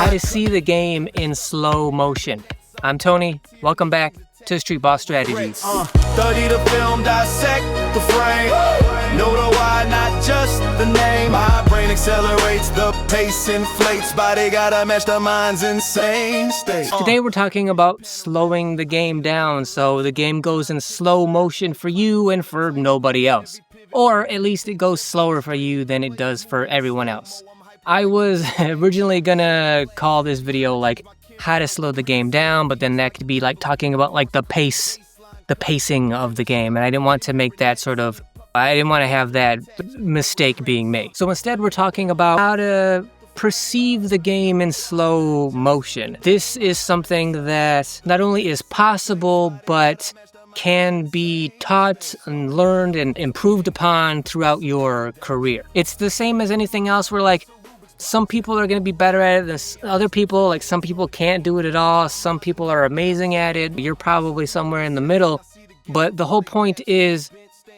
How to see the game in slow motion. I'm Tony. Welcome back to Streetball Strategies. Study the film, dissect the frame. Know the why, not just the name. My brain accelerates, the pace inflates. Body gotta match the mind's insane state. Today we're talking about slowing the game down so the game goes in slow motion for you and for nobody else. Or at least it goes slower for you than it does for everyone else. I was originally gonna call this video like how to slow the game down, but then that could be like talking about like the pacing of the game, and I didn't want to make that I didn't want to have that mistake being made. So instead we're talking about how to perceive the game in slow motion. This is something that not only is possible, but can be taught and learned and improved upon throughout your career. It's the same as anything else where like some people are going to be better at it than other people. Like some people can't do it at all. Some people are amazing at it. You're probably somewhere in the middle. But the whole point is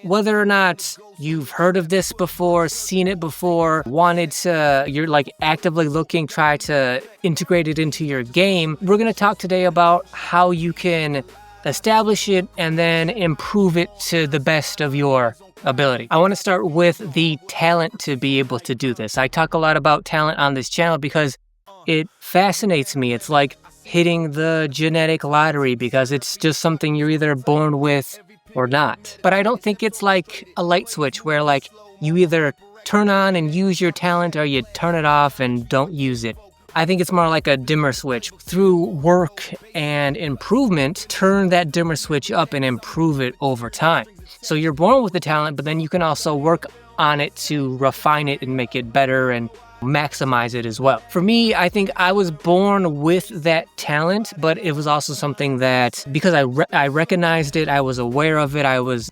whether or not you've heard of this before, seen it before, you're like actively looking, try to integrate it into your game. We're going to talk today about how you can establish it and then improve it to the best of your ability. I want to start with the talent to be able to do this. I talk a lot about talent on this channel because it fascinates me. It's like hitting the genetic lottery because it's just something you're either born with or not. But I don't think it's like a light switch where like you either turn on and use your talent or you turn it off and don't use it. I think it's more like a dimmer switch. Through work and improvement, turn that dimmer switch up and improve it over time. So you're born with the talent, but then you can also work on it to refine it and make it better and maximize it as well. For me, I think I was born with that talent, but it was also something that, because I recognized it, I was aware of it, I was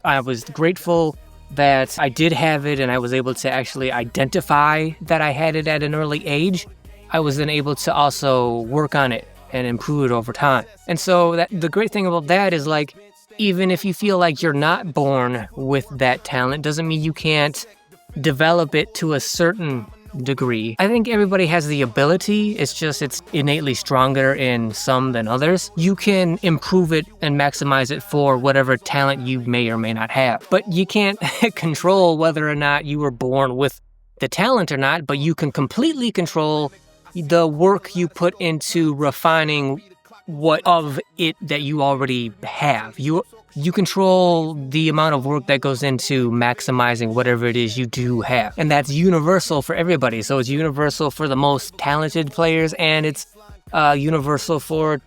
grateful that I did have it and I was able to actually identify that I had it at an early age. I was then able to also work on it and improve it over time. And so the great thing about that is like, even if you feel like you're not born with that talent, doesn't mean you can't develop it to a certain degree. I think everybody has the ability, it's just it's innately stronger in some than others. You can improve it and maximize it for whatever talent you may or may not have. But you can't control whether or not you were born with the talent or not, but you can completely control the work you put into refining what of it that you already have. You control the amount of work that goes into maximizing whatever it is you do have. And that's universal for everybody. So it's universal for the most talented players, and it's universal for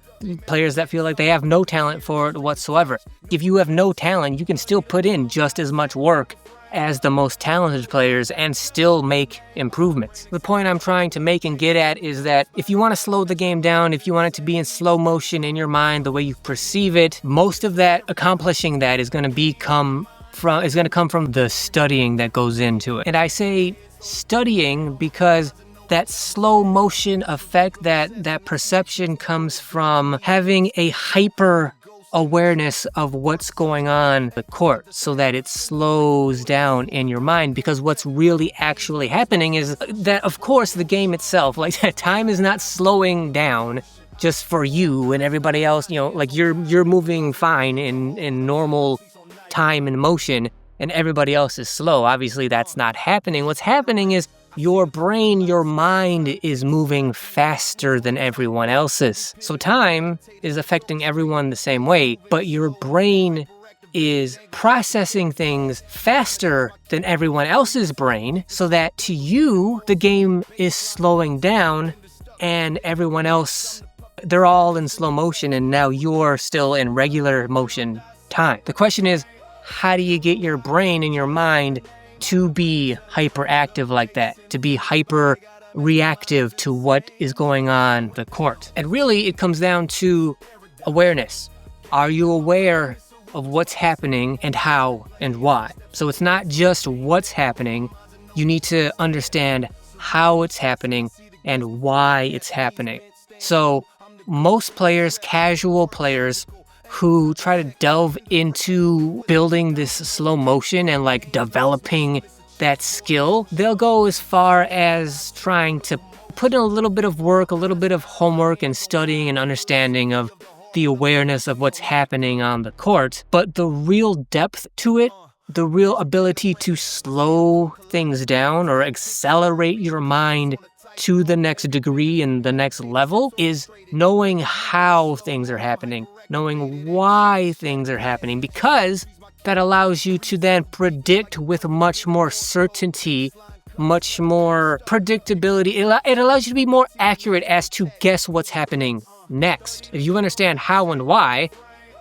players that feel like they have no talent for it whatsoever. If you have no talent, you can still put in just as much work as the most talented players and still make improvements. The point I'm trying to make and get at is that if you want to slow the game down, if you want it to be in slow motion in your mind, the way you perceive it, most of that, accomplishing that is going to come from the studying that goes into it. And I say studying because that slow motion effect, that perception comes from having a hyper awareness of what's going on in the court so that it slows down in your mind, because what's really actually happening is that, of course, the game itself, like time is not slowing down just for you and everybody else, like you're moving fine in normal time and motion and everybody else is slow. Obviously, that's not happening. What's happening is your brain, your mind is moving faster than everyone else's. So time is affecting everyone the same way, but your brain is processing things faster than everyone else's brain, so that to you, the game is slowing down and everyone else, they're all in slow motion and now you're still in regular motion time. The question is, how do you get your brain and your mind to be hyperactive like that, to be hyper reactive to what is going on in the court? And really, it comes down to awareness. Are you aware of what's happening and how and why? So it's not just what's happening. You need to understand how it's happening and why it's happening. So most players, casual players, who try to delve into building this slow motion and like developing that skill, they'll go as far as trying to put in a little bit of work, a little bit of homework and studying and understanding of the awareness of what's happening on the court, but the real depth to it, the real ability to slow things down or accelerate your mind to the next degree and the next level is knowing how things are happening, knowing why things are happening, because that allows you to then predict with much more certainty, much more predictability. It allows you to be more accurate as to guess what's happening next. If you understand how and why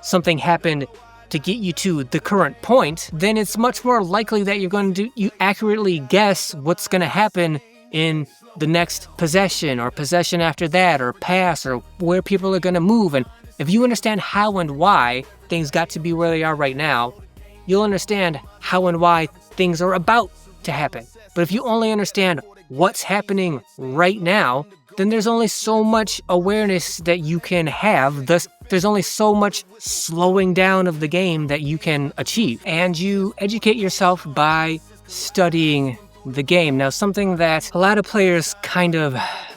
something happened to get you to the current point, then it's much more likely that you accurately guess what's going to happen in the next possession or possession after that or pass or where people are going to move. And if you understand how and why things got to be where they are right now, you'll understand how and why things are about to happen. But if you only understand what's happening right now, then there's only so much awareness that you can have. Thus, there's only so much slowing down of the game that you can achieve. And you educate yourself by studying the game. Now, something that a lot of players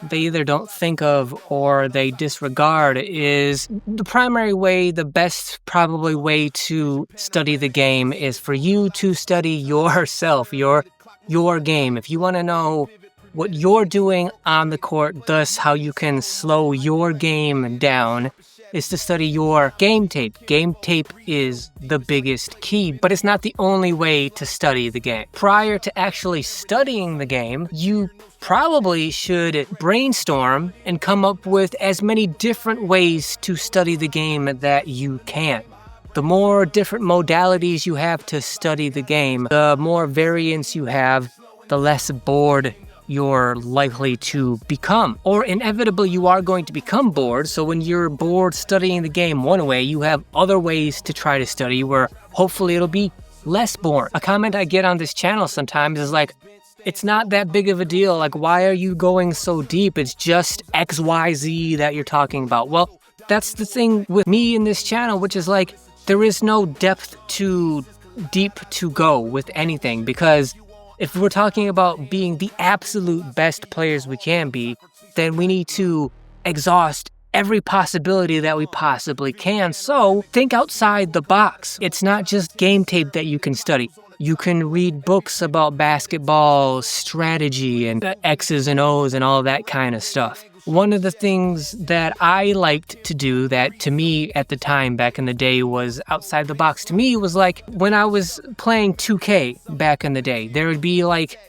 they either don't think of or they disregard is the primary way, the best probably way to study the game is for you to study yourself, your game. If you want to know what you're doing on the court, thus how you can slow your game down, is to study your game tape. Game tape is the biggest key, but it's not the only way to study the game. Prior to actually studying the game, you probably should brainstorm and come up with as many different ways to study the game that you can. The more different modalities you have to study the game, the more variance you have, the less bored you're likely to become. Or inevitably you are going to become bored, so when you're bored studying the game one way, you have other ways to try to study where hopefully it'll be less boring. A comment I get on this channel sometimes is like, it's not that big of a deal, like why are you going so deep? It's just XYZ that you're talking about. Well, that's the thing with me in this channel, which is like, there is no depth too deep to go with anything, because if we're talking about being the absolute best players we can be, then we need to exhaust every possibility that we possibly can. So think outside the box. It's not just game tape that you can study. You can read books about basketball strategy and X's and O's and all that kind of stuff. One of the things that I liked to do that to me at the time back in the day was outside the box to me was like when I was playing 2K back in the day, there would be like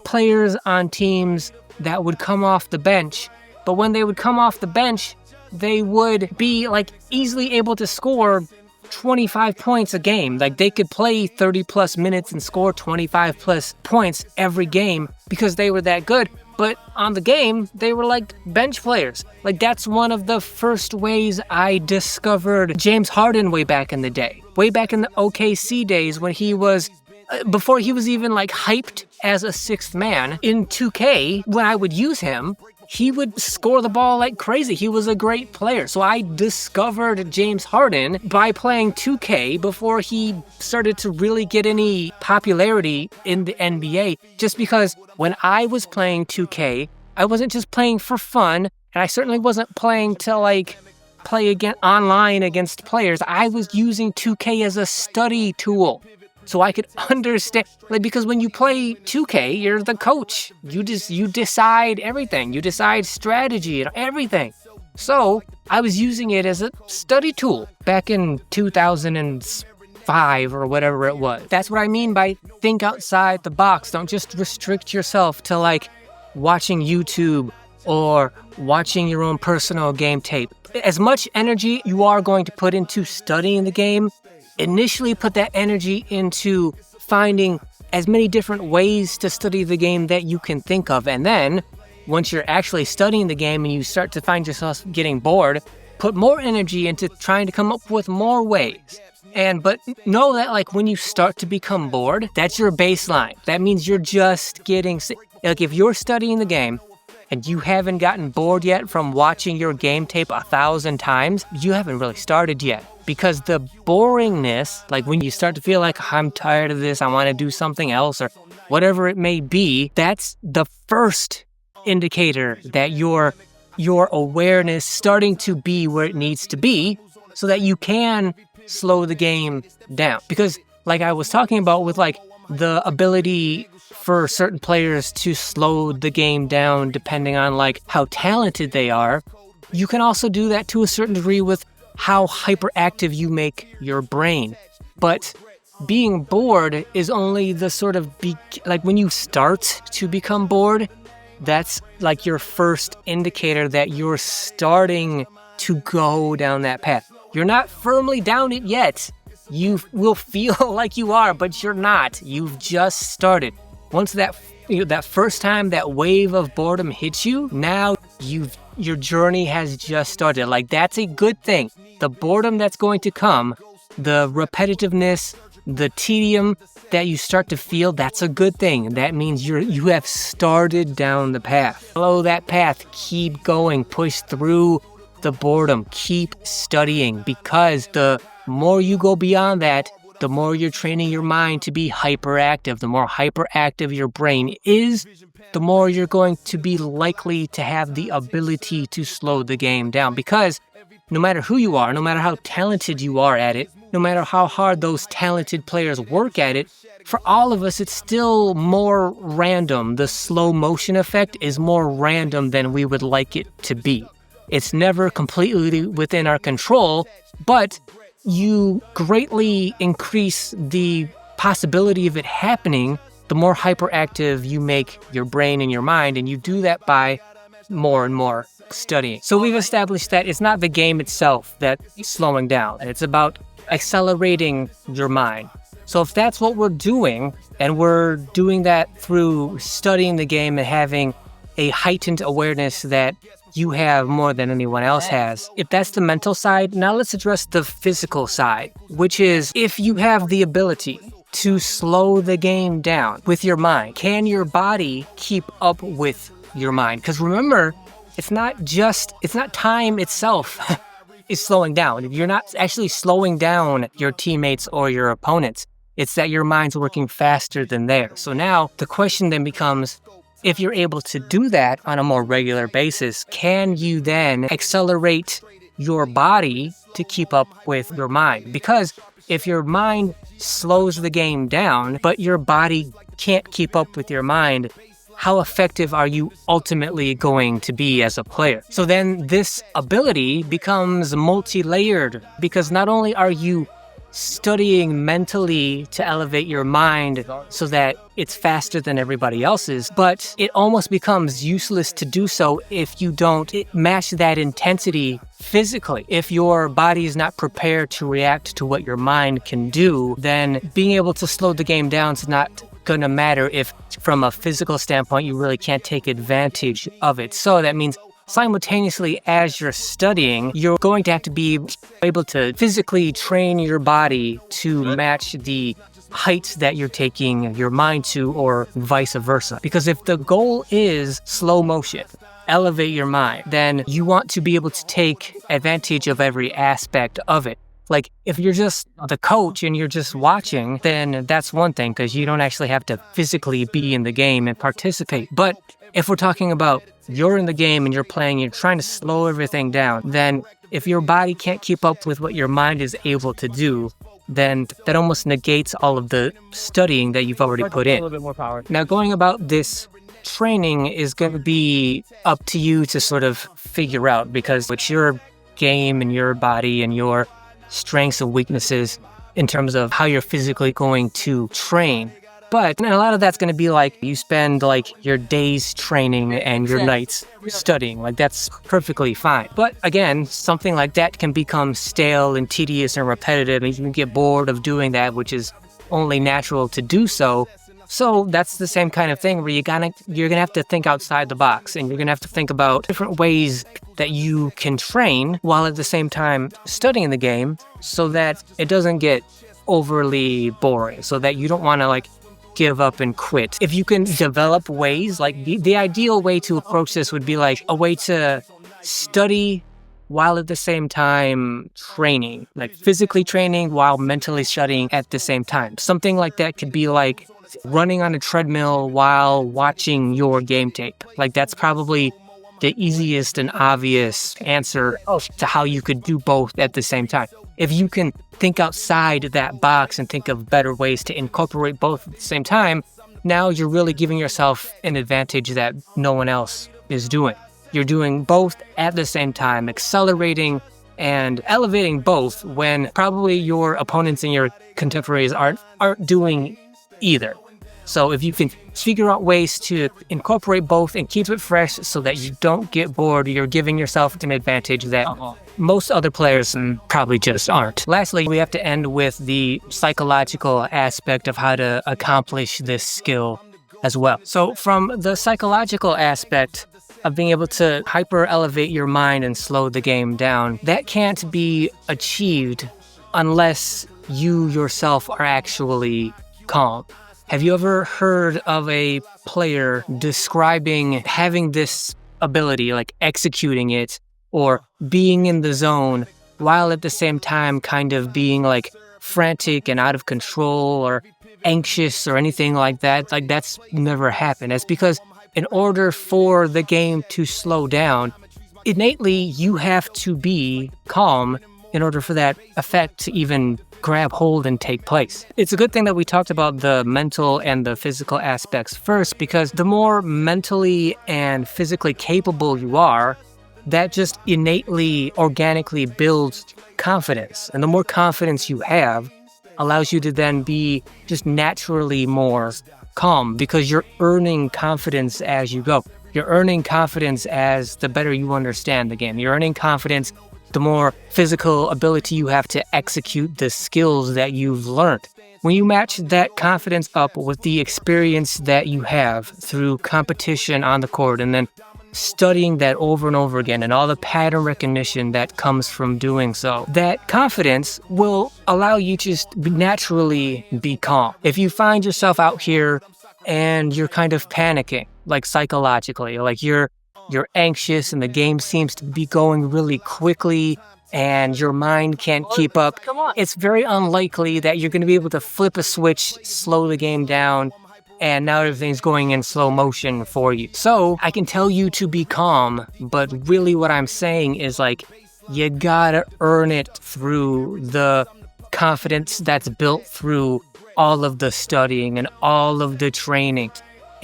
players on teams that would come off the bench, but when they would come off the bench, they would be like easily able to score 25 points a game. Like they could play 30 plus minutes and score 25 plus points every game because they were that good. But on the game, they were like bench players. Like that's one of the first ways I discovered James Harden way back in the day. Way back in the OKC days when he was, before he was even like hyped as a sixth man in 2K, when I would use him, he would score the ball like crazy. He was a great player. So I discovered James Harden by playing 2K before he started to really get any popularity in the NBA. Just because when I was playing 2K, I wasn't just playing for fun, and I certainly wasn't playing to like play online against players. I was using 2K as a study tool. So I could understand, like, because when you play 2K, you're the coach. You decide everything. You decide strategy and everything. So I was using it as a study tool back in 2005 or whatever it was. That's what I mean by think outside the box. Don't just restrict yourself to like watching YouTube or watching your own personal game tape. As much energy you are going to put into studying the game, initially put that energy into finding as many different ways to study the game that you can think of. And then once you're actually studying the game and you start to find yourself getting bored, put more energy into trying to come up with more ways. But know that like when you start to become bored, that's your baseline. That means you're just getting, like if you're studying the game and you haven't gotten bored yet from watching your game tape 1,000 times, you haven't really started yet. Because the boringness, like when you start to feel like I'm tired of this, I want to do something else or whatever it may be, that's the first indicator that your awareness starting to be where it needs to be so that you can slow the game down. Because like I was talking about with like the ability for certain players to slow the game down depending on like how talented they are, you can also do that to a certain degree with how hyperactive you make your brain. But being bored is only the sort of like when you start to become bored, that's like your first indicator that you're starting to go down that path. You're not firmly down it yet. You will feel like you are, but you're not. You've just started. Once that first time that wave of boredom hits you, now your journey has just started. Like, that's a good thing. The boredom that's going to come, the repetitiveness, the tedium that you start to feel, that's a good thing. That means you have started down the path. Follow that path. Keep going. Push through the boredom. Keep studying, because the more you go beyond that, the more you're training your mind to be hyperactive. The more hyperactive your brain is, the more you're going to be likely to have the ability to slow the game down. Because no matter who you are, no matter how talented you are at it, no matter how hard those talented players work at it, for all of us, it's still more random. The slow motion effect is more random than we would like it to be. It's never completely within our control, but you greatly increase the possibility of it happening the more hyperactive you make your brain and your mind, and you do that by more and more studying. So we've established that it's not the game itself that's slowing down. It's about accelerating your mind. So if that's what we're doing, and we're doing that through studying the game and having a heightened awareness that you have more than anyone else has. If that's the mental side, now let's address the physical side, which is if you have the ability to slow the game down with your mind, can your body keep up with your mind? Because remember, it's not time itself is slowing down. You're not actually slowing down your teammates or your opponents. It's that your mind's working faster than theirs. So now the question then becomes, if you're able to do that on a more regular basis, can you then accelerate your body to keep up with your mind? Because if your mind slows the game down, but your body can't keep up with your mind, how effective are you ultimately going to be as a player? So then this ability becomes multi-layered, because not only are you studying mentally to elevate your mind so that it's faster than everybody else's, but it almost becomes useless to do so if you don't match that intensity physically. If your body is not prepared to react to what your mind can do, then being able to slow the game down is not going to matter if from a physical standpoint you really can't take advantage of it. So that means simultaneously, as you're studying, you're going to have to be able to physically train your body to match the heights that you're taking your mind to, or vice versa. Because if the goal is slow motion, elevate your mind, then you want to be able to take advantage of every aspect of it. Like, if you're just the coach and you're just watching, then that's one thing, because you don't actually have to physically be in the game and participate. But if we're talking about you're in the game and you're playing, you're trying to slow everything down, then if your body can't keep up with what your mind is able to do, then that almost negates all of the studying that you've already put in. A little bit more power. Now, going about this training is going to be up to you to sort of figure out, because it's your game and your body and your strengths and weaknesses in terms of how you're physically going to train. But a lot of that's going to be like you spend like your days training and your nights studying. Like, that's perfectly fine. But again, something like that can become stale and tedious and repetitive, and you can get bored of doing that, which is only natural to do so. So that's the same kind of thing where you're gonna have to think outside the box, and you're gonna have to think about different ways that you can train while at the same time studying the game, so that it doesn't get overly boring, so that you don't want to like give up and quit. If you can develop ways, like the ideal way to approach this would be like a way to study while at the same time training, like physically training while mentally studying at the same time. Something like that could be like running on a treadmill while watching your game tape. Like, that's probably the easiest and obvious answer to how you could do both at the same time. If you can think outside that box and think of better ways to incorporate both at the same time, now you're really giving yourself an advantage that no one else is doing. You're doing both at the same time, accelerating and elevating both when probably your opponents and your contemporaries aren't doing either. So if you can figure out ways to incorporate both and keep it fresh so that you don't get bored, you're giving yourself an advantage that most other players probably just aren't. Lastly, we have to end with the psychological aspect of how to accomplish this skill as well. So from the psychological aspect of being able to hyper elevate your mind and slow the game down, that can't be achieved unless you yourself are actually calm. Have you ever heard of a player describing having this ability, like executing it or being in the zone, while at the same time kind of being like frantic and out of control or anxious or anything like that? Like, that's never happened. That's because in order for the game to slow down, innately you have to be calm in order for that effect to even grab hold and take place. It's a good thing that we talked about the mental and the physical aspects first, because the more mentally and physically capable you are, that just innately, organically builds confidence. And the more confidence you have allows you to then be just naturally more calm, because you're earning confidence as you go. You're earning confidence as the better you understand the game. You're earning confidence the more physical ability you have to execute the skills that you've learned. When you match that confidence up with the experience that you have through competition on the court and then studying that over and over again and all the pattern recognition that comes from doing so, that confidence will allow you to just naturally be calm. If you find yourself out here and you're kind of panicking, like psychologically, like you're anxious and the game seems to be going really quickly and your mind can't keep up, it's very unlikely that you're going to be able to flip a switch, slow the game down, and now everything's going in slow motion for you. So I can tell you to be calm, but really what I'm saying is, like, you gotta earn it through the confidence that's built through all of the studying and all of the training.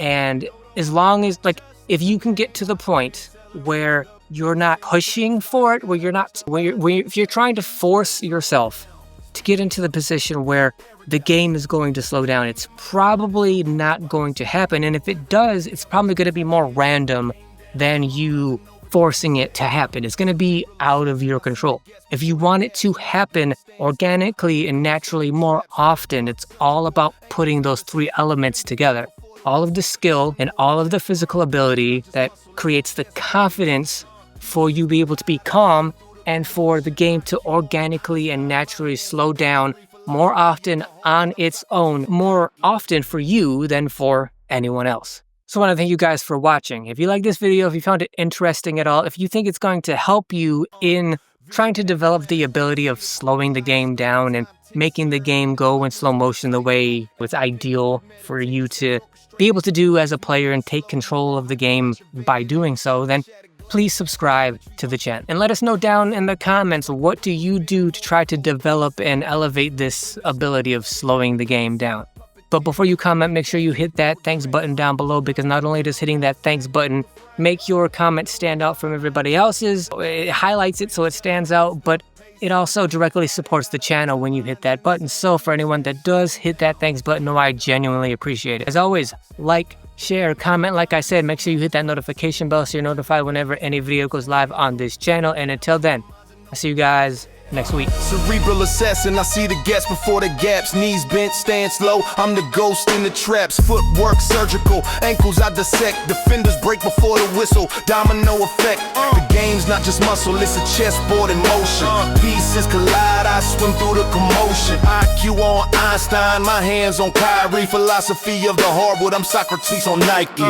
And as long as, like, if you can get to the point where you're not pushing for it, if you're trying to force yourself to get into the position where the game is going to slow down, it's probably not going to happen. And if it does, it's probably going to be more random than you forcing it to happen. It's going to be out of your control. If you want it to happen organically and naturally more often, it's all about putting those three elements together. All of the skill and all of the physical ability that creates the confidence for you to be able to be calm and for the game to organically and naturally slow down more often on its own, more often for you than for anyone else. So I want to thank you guys for watching. If you like this video, if you found it interesting at all, if you think it's going to help you in trying to develop the ability of slowing the game down and making the game go in slow motion the way it's ideal for you to be able to do as a player and take control of the game by doing so, then please subscribe to the channel. And let us know down in the comments, what do you do to try to develop and elevate this ability of slowing the game down? But before you comment, make sure you hit that thanks button down below, because not only does hitting that thanks button make your comment stand out from everybody else's, it highlights it so it stands out, but it also directly supports the channel when you hit that button. So for anyone that does hit that thanks button, I genuinely appreciate it. As always, like, share, comment. Like I said, make sure you hit that notification bell so you're notified whenever any video goes live on this channel. And until then, I'll see you guys next week. Cerebral assassin, I see the gaps before the gaps. Knees bent, stand slow, I'm the ghost in the traps. Footwork surgical, ankles I dissect. Defenders break before the whistle, domino effect. The game's not just muscle, it's a chessboard in motion. Pieces collide, I swim through the commotion. IQ on Einstein, my hands on Kyrie. Philosophy of the hardwood, I'm Socrates on Nike.